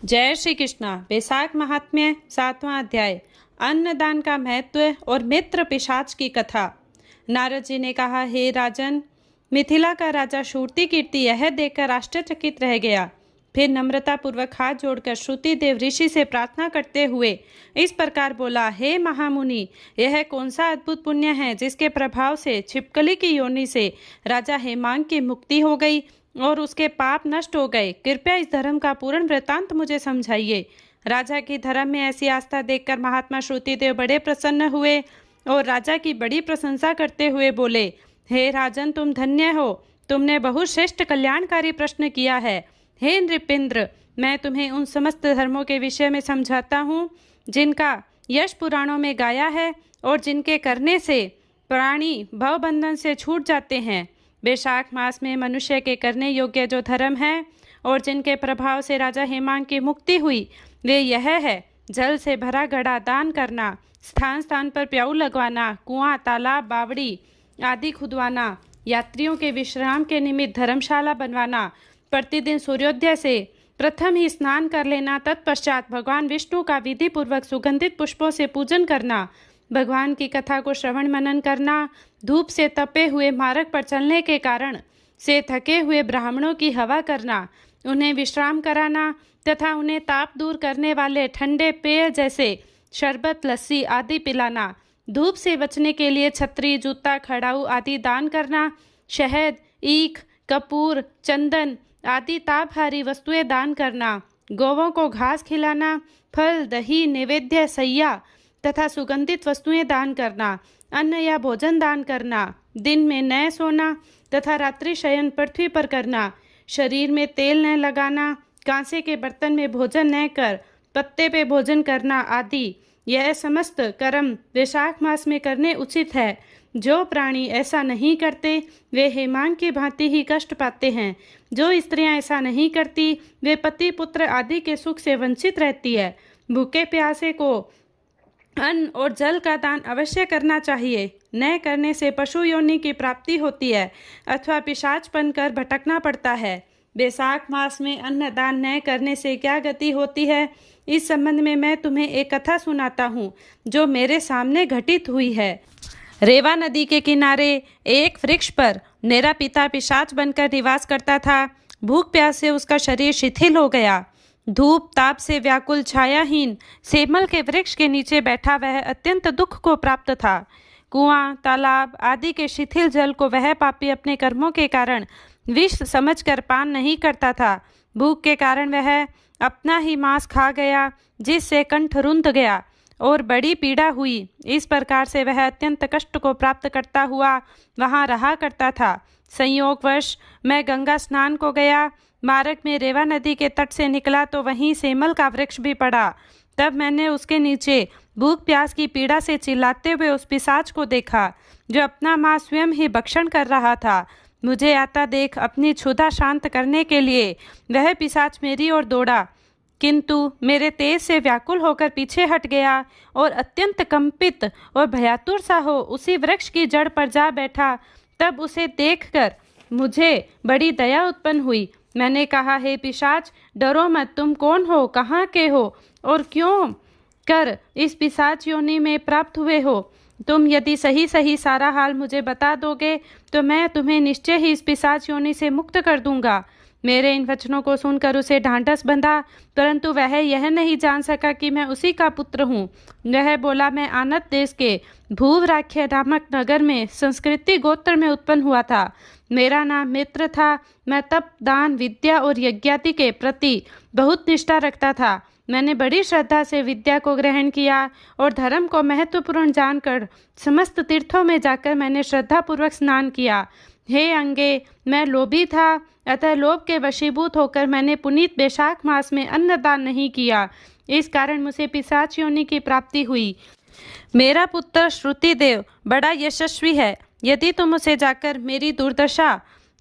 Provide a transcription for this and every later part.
जय श्री कृष्णा। वैशाख महात्म्य 7वां अध्याय। अन्नदान का महत्व और मित्र पिशाच की कथा। नारद जी ने कहा, हे राजन, मिथिला का राजा श्रुति कीर्ति यह देखकर आश्चर्यचकित रह गया। फिर नम्रता पूर्वक हाथ जोड़कर श्रुति देव ऋषि से प्रार्थना करते हुए इस प्रकार बोला, हे महामुनि, यह कौन सा अद्भुत पुण्य है जिसके प्रभाव से छिपकली की योनि से राजा हेमांग की मुक्ति हो गई और उसके पाप नष्ट हो गए। कृपया इस धर्म का पूर्ण वृत्तांत मुझे समझाइए। राजा की धर्म में ऐसी आस्था देखकर महात्मा श्रुतिदेव बड़े प्रसन्न हुए और राजा की बड़ी प्रशंसा करते हुए बोले, हे राजन, तुम धन्य हो। तुमने बहुत श्रेष्ठ कल्याणकारी प्रश्न किया है। हे नृपेंद्र, मैं तुम्हें उन समस्त धर्मों के विषय में समझाता हूँ जिनका यश पुराणों में गाया है और जिनके करने से प्राणी भवबंधन से छूट जाते हैं। वैशाख मास में मनुष्य के करने योग्य जो धर्म है और जिनके प्रभाव से राजा हेमांग की मुक्ति हुई, वे यह है: जल से भरा घड़ा दान करना, स्थान स्थान पर प्याऊ लगवाना, कुआं, तालाब, बावड़ी आदि खुदवाना, यात्रियों के विश्राम के निमित्त धर्मशाला बनवाना, प्रतिदिन सूर्योदय से प्रथम ही स्नान कर लेना, तत्पश्चात भगवान विष्णु का विधि पूर्वक सुगंधित पुष्पों से पूजन करना, भगवान की कथा को श्रवण मनन करना, धूप से तपे हुए मार्ग पर चलने के कारण से थके हुए ब्राह्मणों की हवा करना, उन्हें विश्राम कराना तथा उन्हें ताप दूर करने वाले ठंडे पेय जैसे शरबत, लस्सी आदि पिलाना, धूप से बचने के लिए छतरी, जूता, खड़ाऊ आदि दान करना, शहद, ईख, कपूर, चंदन आदि तापहारी वस्तुएं दान करना, गौवों को घास खिलाना, फल, दही, नैवेद्य, सैया तथा सुगंधित वस्तुएं दान करना, अन्न या भोजन दान करना, दिन में न सोना तथा रात्रि शयन पृथ्वी पर करना, शरीर में तेल न लगाना, कांसे के बर्तन में भोजन न कर पत्ते पे भोजन करना आदि यह समस्त कर्म वैशाख मास में करने उचित है। जो प्राणी ऐसा नहीं करते वे हेमांग की भांति ही कष्ट पाते हैं। जो स्त्रियां ऐसा नहीं करती वे पति, पुत्र आदि के सुख से वंचित रहती है। भूखे प्यासे को अन्न और जल का दान अवश्य करना चाहिए। न करने से पशु योनि की प्राप्ति होती है अथवा पिशाच बनकर भटकना पड़ता है। वैशाख मास में अन्न दान न करने से क्या गति होती है, इस संबंध में मैं तुम्हें एक कथा सुनाता हूँ जो मेरे सामने घटित हुई है। रेवा नदी के किनारे एक वृक्ष पर मेरा पिता पिशाच बनकर निवास करता था। भूख प्यास से उसका शरीर शिथिल हो गया। धूप ताप से व्याकुल छायाहीन सेमल के वृक्ष के नीचे बैठा वह अत्यंत दुख को प्राप्त था। कुआं, तालाब आदि के शिथिल जल को वह पापी अपने कर्मों के कारण विष समझकर पान नहीं करता था। भूख के कारण वह अपना ही मांस खा गया, जिससे कंठ रुंध गया और बड़ी पीड़ा हुई। इस प्रकार से वह अत्यंत कष्ट को प्राप्त करता हुआ वहाँ रहा करता था। संयोगवश मैं गंगा स्नान को गया। मार्ग में रेवा नदी के तट से निकला तो वहीं सेमल का वृक्ष भी पड़ा। तब मैंने उसके नीचे भूख प्यास की पीड़ा से चिल्लाते हुए उस पिशाच को देखा जो अपना मांस स्वयं ही भक्षण कर रहा था। मुझे आता देख अपनी क्षुधा शांत करने के लिए वह पिशाच मेरी ओर दौड़ा, किंतु मेरे तेज से व्याकुल होकर पीछे हट गया और अत्यंत कंपित और भयातुर सा हो उसी वृक्ष की जड़ पर जा बैठा। तब उसे देखकर मुझे बड़ी दया उत्पन्न हुई। मैंने कहा, हे पिशाच, डरो मत। तुम कौन हो, कहाँ के हो और क्यों कर इस पिशाच योनि में प्राप्त हुए हो? तुम यदि सही सही सारा हाल मुझे बता दोगे तो मैं तुम्हें निश्चय ही इस पिशाच योनि से मुक्त कर दूंगा। मेरे इन वचनों को सुनकर उसे ढांढस बंधा, परंतु वह यह नहीं जान सका कि मैं उसी का पुत्र हूँ। वह बोला, मैं आनत देश के भूवराख्य नामक नगर में संस्कृति गोत्र में उत्पन्न हुआ था। मेरा नाम मित्र था। मैं तप, दान, विद्या और यज्ञादि के प्रति बहुत निष्ठा रखता था। मैंने बड़ी श्रद्धा से विद्या को ग्रहण किया और धर्म को महत्वपूर्ण जानकर समस्त तीर्थों में जाकर मैंने श्रद्धापूर्वक स्नान किया। हे अंगे, मैं लोभी था, अतः लोभ के वशीभूत होकर मैंने पुनीत वैशाख मास में अन्नदान नहीं किया। इस कारण मुझे पिशाच योनि की प्राप्ति हुई। मेरा पुत्र श्रुतिदेव बड़ा यशस्वी है। यदि तुम उसे जाकर मेरी दुर्दशा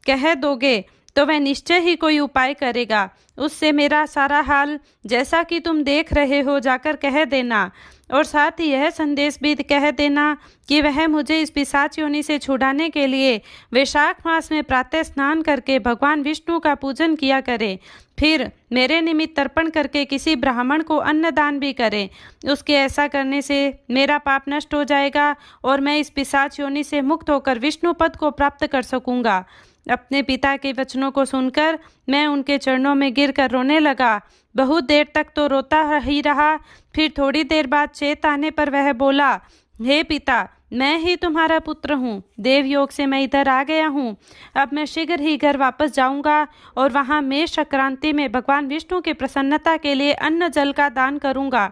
कह दोगे तो वह निश्चय ही कोई उपाय करेगा। उससे मेरा सारा हाल जैसा कि तुम देख रहे हो जाकर कह देना और साथ ही यह संदेश भी कह देना कि वह मुझे इस पिशाच योनि से छुड़ाने के लिए वैशाख मास में प्रातः स्नान करके भगवान विष्णु का पूजन किया करे फिर मेरे निमित्त तर्पण करके किसी ब्राह्मण को अन्नदान भी करें। उसके ऐसा करने से मेरा पाप नष्ट हो जाएगा और मैं इस पिशाच योनि से मुक्त होकर विष्णु पद को प्राप्त कर सकूंगा। अपने पिता के वचनों को सुनकर मैं उनके चरणों में गिरकर रोने लगा। बहुत देर तक तो रोता ही रहा। फिर थोड़ी देर बाद चेत आने पर वह बोला, हे पिता, मैं ही तुम्हारा पुत्र हूँ। देवयोग से मैं इधर आ गया हूँ। अब मैं शीघ्र ही घर वापस जाऊँगा और वहाँ मेष संक्रांति में भगवान विष्णु की प्रसन्नता के लिए अन्न जल का दान करूँगा।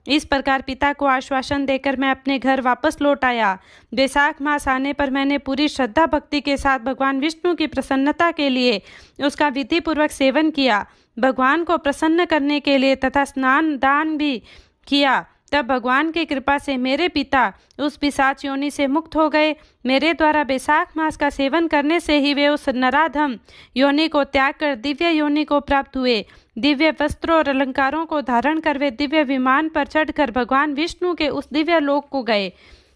इस प्रकार पिता को आश्वासन देकर मैं अपने घर वापस लौट आया। वैशाख मास आने पर मैंने पूरी श्रद्धा भक्ति के साथ भगवान विष्णु की प्रसन्नता के लिए उसका विधि पूर्वक सेवन किया। भगवान को प्रसन्न करने के लिए तथा स्नान दान भी किया। तब भगवान की कृपा से मेरे पिता उस पिशाच योनि से मुक्त हो गए। मेरे द्वारा वैशाख मास का सेवन करने से ही वे उस नराधम योनि को त्याग कर दिव्य योनि को प्राप्त हुए। दिव्य वस्त्रों और अलंकारों को धारण कर वे दिव्य विमान पर चढ़कर भगवान विष्णु के उस दिव्य लोक को गए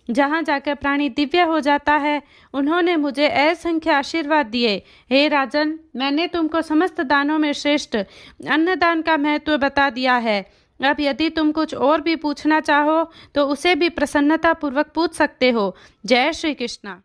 जहाँ जाकर प्राणी दिव्य हो जाता है। उन्होंने मुझे असंख्य आशीर्वाद दिए। हे राजन, मैंने तुमको समस्त दानों में श्रेष्ठ अन्नदान का महत्व बता दिया है। अब यदि तुम कुछ और भी पूछना चाहो तो उसे भी प्रसन्नता पूर्वक पूछ सकते हो। जय श्री कृष्णा।